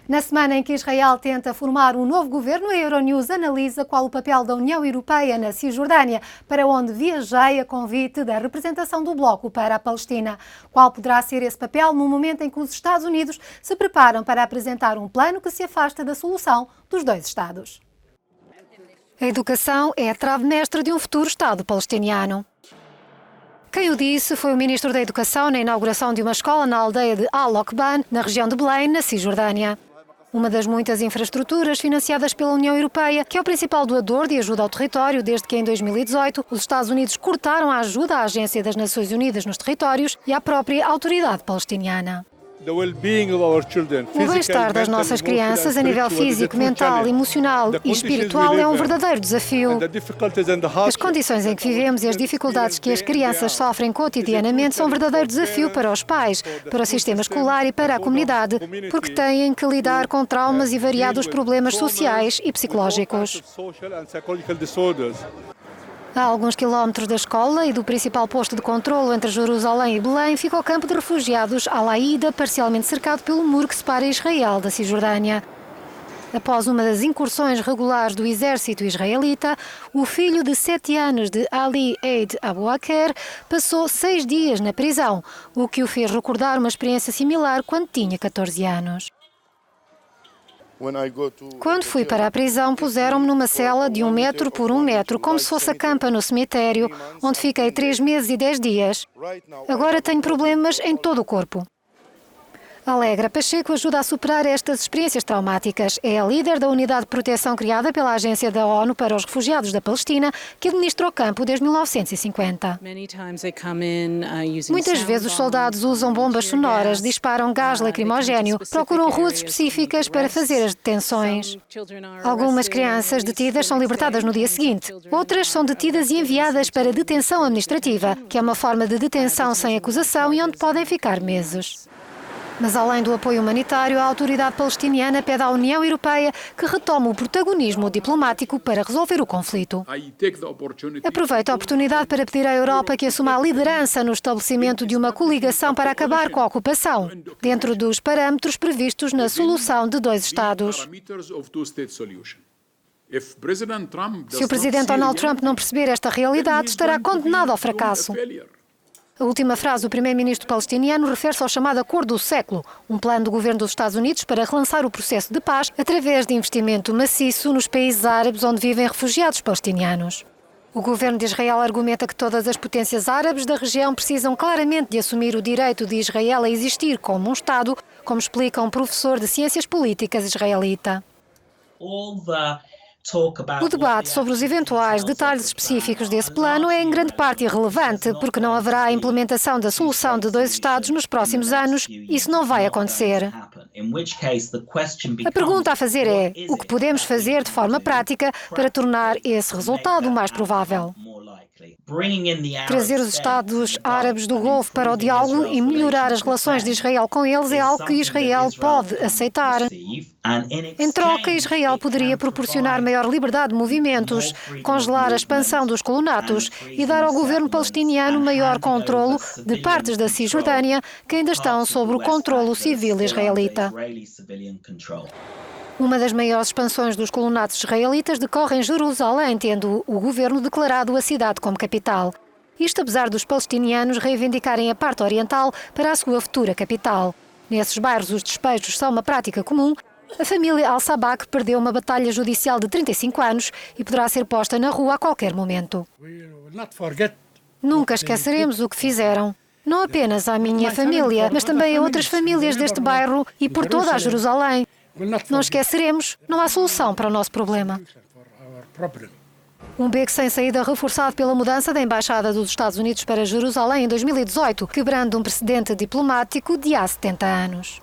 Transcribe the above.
Na semana em que Israel tenta formar um novo governo, a Euronews analisa qual o papel da União Europeia na Cisjordânia, para onde viajei a convite da representação do Bloco para a Palestina. Qual poderá ser esse papel no momento em que os Estados Unidos se preparam para apresentar um plano que se afasta da solução dos dois Estados? A educação é a trave-mestra de um futuro Estado palestiniano. Quem o disse foi o Ministro da Educação na inauguração de uma escola na aldeia de Al-Okban, na região de Belém, na Cisjordânia. Uma das muitas infraestruturas financiadas pela União Europeia, que é o principal doador de ajuda ao território desde que, em 2018, os Estados Unidos cortaram a ajuda à Agência das Nações Unidas nos territórios e à própria autoridade palestiniana. O bem-estar das nossas crianças a nível físico, mental, emocional e espiritual é um verdadeiro desafio. As condições em que vivemos e as dificuldades que as crianças sofrem cotidianamente são um verdadeiro desafio para os pais, para o sistema escolar e para a comunidade, porque têm que lidar com traumas e variados problemas sociais e psicológicos. A alguns quilómetros da escola e do principal posto de controlo entre Jerusalém e Belém fica o campo de refugiados Al-Aida, parcialmente cercado pelo muro que separa Israel da Cisjordânia. Após uma das incursões regulares do exército israelita, o filho de 7 anos de Ali Eid Abu Aker passou 6 dias na prisão, o que o fez recordar uma experiência similar quando tinha 14 anos. Quando fui para a prisão, puseram-me numa cela de 1 metro por 1 metro, como se fosse a campa no cemitério, onde fiquei 3 meses e 10 dias. Agora tenho problemas em todo o corpo. Alegra Pacheco ajuda a superar estas experiências traumáticas. É a líder da unidade de proteção criada pela Agência da ONU para os Refugiados da Palestina, que administra o campo desde 1950. Muitas vezes os soldados usam bombas sonoras, disparam gás lacrimogéneo, procuram ruas específicas para fazer as detenções. Algumas crianças detidas são libertadas no dia seguinte. Outras são detidas e enviadas para detenção administrativa, que é uma forma de detenção sem acusação e onde podem ficar meses. Mas, além do apoio humanitário, a autoridade palestiniana pede à União Europeia que retome o protagonismo diplomático para resolver o conflito. Aproveito a oportunidade para pedir à Europa que assuma a liderança no estabelecimento de uma coligação para acabar com a ocupação, dentro dos parâmetros previstos na solução de 2 Estados. Se o presidente Donald Trump não perceber esta realidade, estará condenado ao fracasso. A última frase do primeiro-ministro palestiniano refere-se ao chamado Acordo do Século, um plano do governo dos Estados Unidos para relançar o processo de paz através de investimento maciço nos países árabes onde vivem refugiados palestinianos. O governo de Israel argumenta que todas as potências árabes da região precisam claramente de assumir o direito de Israel a existir como um Estado, como explica um professor de ciências políticas israelita. O debate sobre os eventuais detalhes específicos desse plano é em grande parte irrelevante, porque não haverá a implementação da solução de 2 Estados nos próximos anos. Isso não vai acontecer. A pergunta a fazer é: o que podemos fazer de forma prática para tornar esse resultado mais provável? Trazer os Estados árabes do Golfo para o diálogo e melhorar as relações de Israel com eles é algo que Israel pode aceitar. Em troca, Israel poderia proporcionar maior liberdade de movimentos, congelar a expansão dos colonatos e dar ao governo palestiniano maior controlo de partes da Cisjordânia que ainda estão sob o controlo civil israelita. Uma das maiores expansões dos colonatos israelitas decorre em Jerusalém, tendo o governo declarado a cidade como capital. Isto apesar dos palestinianos reivindicarem a parte oriental para a sua futura capital. Nesses bairros, os despejos são uma prática comum. A família Al-Sabak perdeu uma batalha judicial de 35 anos e poderá ser posta na rua a qualquer momento. Nunca esqueceremos o que fizeram. Não apenas à minha família, mas também a outras famílias deste bairro e por toda a Jerusalém. Não esqueceremos, não há solução para o nosso problema. Um beco sem saída reforçado pela mudança da Embaixada dos Estados Unidos para Jerusalém em 2018, quebrando um precedente diplomático de há 70 anos.